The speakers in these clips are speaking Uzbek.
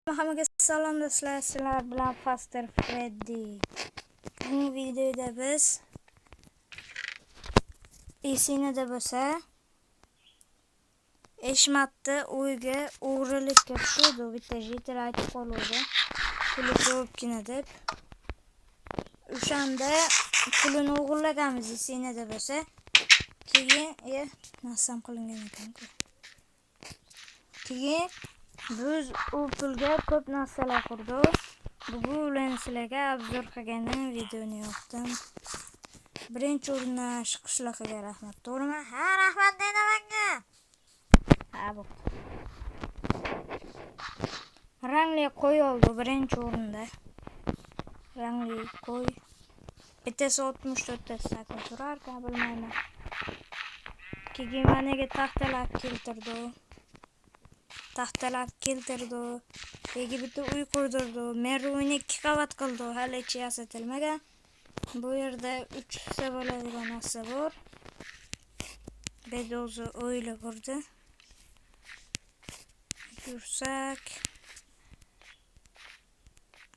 Hammaga salom do'stlar, sizlar bilan Faster Freddy. Bu videoda biz esingizda bo'lsa, Eshmatni uyga o'g'rilikka tushdi, bitta jitir aytib qoldi. Puli ko'pgina deb. O'shanda pulini o'g'irlaganmiz esingizda bo'lsa, keyin nasam qilingan ekan-ku. Keyin biz u pulga ko'p narsalar qurdik. Bugun sizlarga obzor qilganim videoni yoqdim. Birinchi o'rindan shu qishloqiga rahmat. To'g'rimi? Ha, rahmat deydi menga. Ha, bu. Rangli qo'y oldi birinchi o'rinda. Rangli qo'y. Bittasi 64 ta sakon turar, bilmayman. Keyin managa taxtalar keltirdi. Taxtalar keltirdi. Keyin bitta uy qurdirdi. Men uyni 2 qavat qildi. Hali ichi yasatilmagan. Bu yerda 3 hissa bo'ladigan narsa bor. Bedozi o'yli qurdi. Yursak.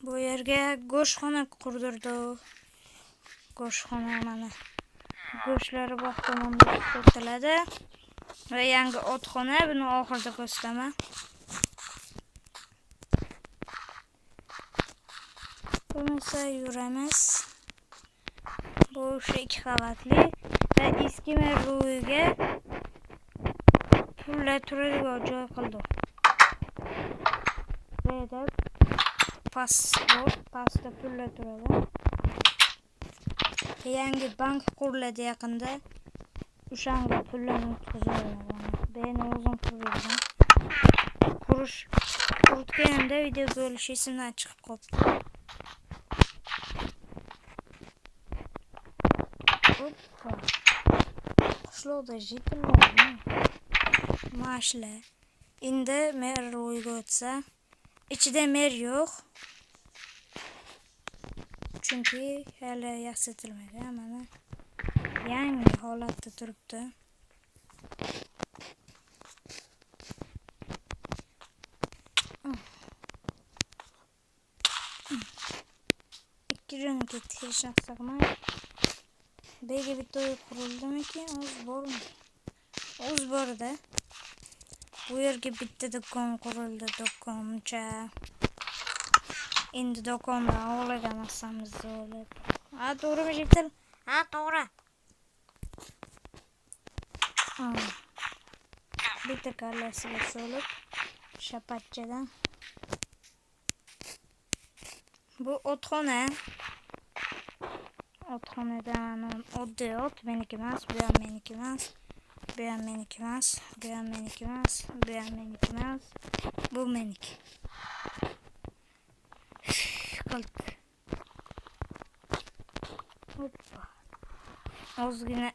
Bu yerga go'shtxona qurdirdi. Go'shtxona mana. Go'shtlari bu tomonda sotiladi. Va yangi otxona, buni oxirida ko'rsataman. Bo'lmasa yuramiz. Bu 2 qavatli va eski merruga pullar turadigan joy qildi. Burada pastda pullar turadi. Yangi bank quriladi yaqinda. O'shanga pullarni o'tkaziladi. Ben o'zim qurdim. Quritganimda video bo'lishi esimdan chiqib qoldi. Hoppa. Qishloqda jitillarmi? Mashlar. Endi mer ro'yga o'tsa, ichida mer yo'q. Chunki hali yasatilmagan, mana yangi holatda turibdi. Ikki jo'ni ketdi, hech narsa qilmay. Bega bitta uy qurildimikin, o'z bormi? O'z borda. Bu yerga bitta do'kon qurildi, do'koncha. Endi do'kondan olgan narsamizni olib. Ha, to'g'rimi jitil? Ha, to'g'ri. Bitta kallasiga solib, shapatchadan. Bu otxona. Otxonadan oddiy ot, meniki emas, bu ham meniki emas. Bu ham meniki emas, bu ham meniki emas, bu ham meniki emas. Bu meniki. Qildi. Hoppa. Ozgina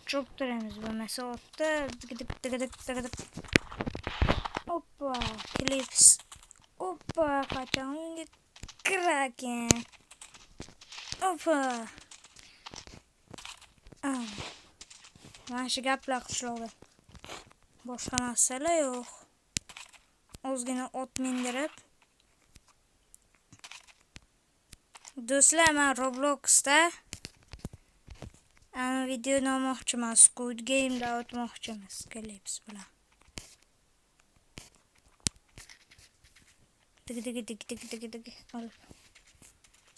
cho'ktiramiz bo'lmasa otda digidik. Hoppa, klips. Hoppa, qachon unga kirakan. Hoppa. Mana shu gaplar qishloqda. Boshqa narsalar yo'q. Ozgina ot mindirib. Do'stlar, men Robloxda videoni olmoqchiman. Squid Game'da o'tmoqchimiz klips bilan. Dig.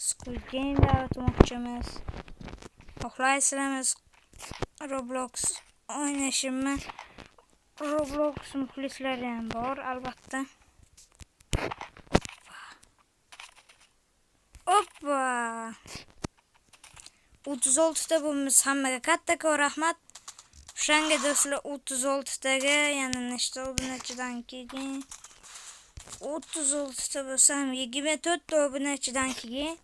Squid Game'da o'tmoqchimiz. Xohlaysizlarmi Roblox o'ynashimni? Roblox muxlislari ham bor, albatta. Hoppa. 36 ta bo'lmiz. Hammaga kattakon rahmat. O'shanga do'stlar 36 taga yana nechta obunachidan keyin 36 ta bo'lsam 24 ta obunachidan keyin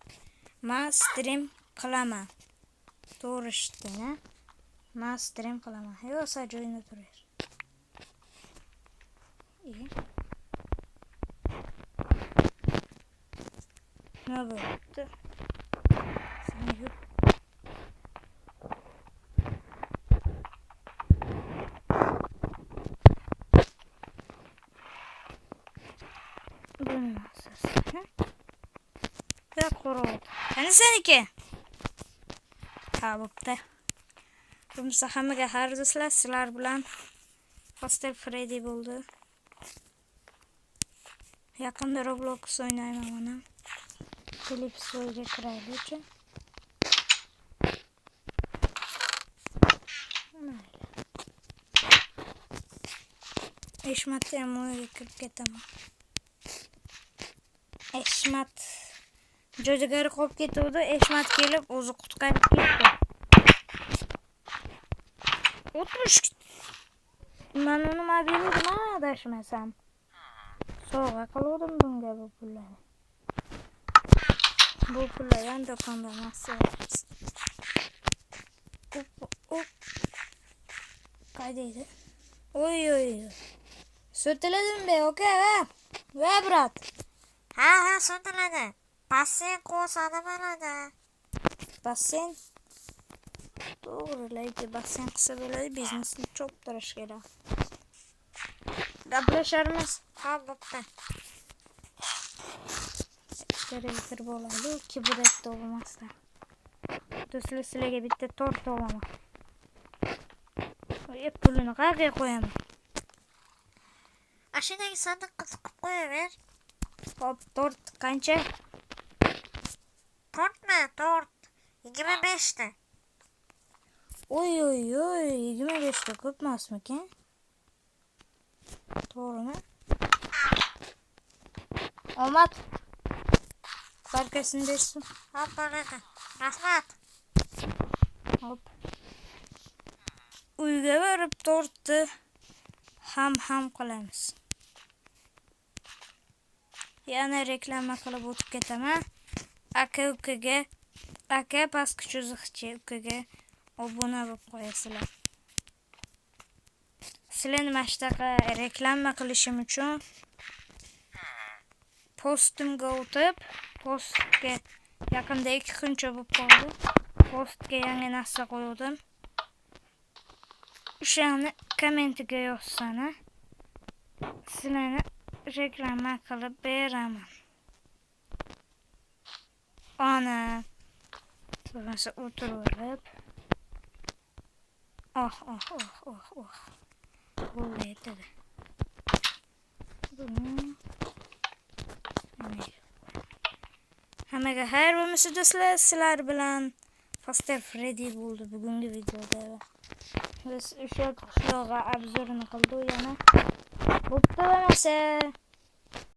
men stream qilaman. To'g'ri eshitdingmi? Men stream qilaman. Yo'qsa joyinda turar. Ne bo'ldi? Bu ko'rinmasiz. Ya qo'rq. Qani seniki? Ha, bo'pti. Bo'lmasa hammaga xayr do'stlar, sizlar bilan Pastel Freddy bo'ldi. Yaqinda Roblox o'ynayman mana. Televiziyaga kiraylik. Eshmatni ham o'yga kirib ketaman. Eshmat jo'jagari qolib ketuvdi, Eshmat kelib o'zi qutqarib ketdi. 60. Men uni mobilda adashmasam. Sovg'a qildim bunga bu pullarni. Bu pullardan do'kondan nasibamiz. Op. Qaydaydi. Oy. So'tiladimmi, aka? Va, brat. Ha, so'tiladi. Basseyn qo'sadi bo'ladi. Basseyn. To'g'ri, lekin basseyn qilsa bo'ladi, biznesni cho'qtirish kerak. Gaplasharmiz. Ha, bo'pti. Ichkariga kirib olaylik, kibretda bo'lmasdan. Do'stlar, sizlarga bitta tort olaman. Pulini qayerga qo'yaman? Ashinaga sandiqqa tiqib qo'yaver. Hop, tort qancha? Tortmi? Tort. 25 ta. Oy, 25 ta ko'pmasmikan? To'g'rimi? Omad. Barkasini bersin. Hop, bo'ladi. Rahmat. Hop. Uyga borib tortni ham qilamiz. Yana reklama qilib o'tib ketaman. Aka pastki cho'ziqchi ukaga obuna bo'lib qo'yasizlar. Sizlarni mana shunaqa reklama qilishim uchun postimga o'tib, postga yaqinda 2 kuncha bo'lib qoldi. Postga yangi narsa qo'ydim. O'shani kommentiga yozsana. Sizlarni reklama qilib beraman. Ana. Bo'lmasa o'tirib. Oh. Bo'lmaydi. Hammaga xayr bo'lmasa do'stlar, sizlar bilan Pastel Freddy bo'ldi bugungi videoda. Biz o'sha qishloqqa obzorini qildik yana. Bo'pti bo'lmasa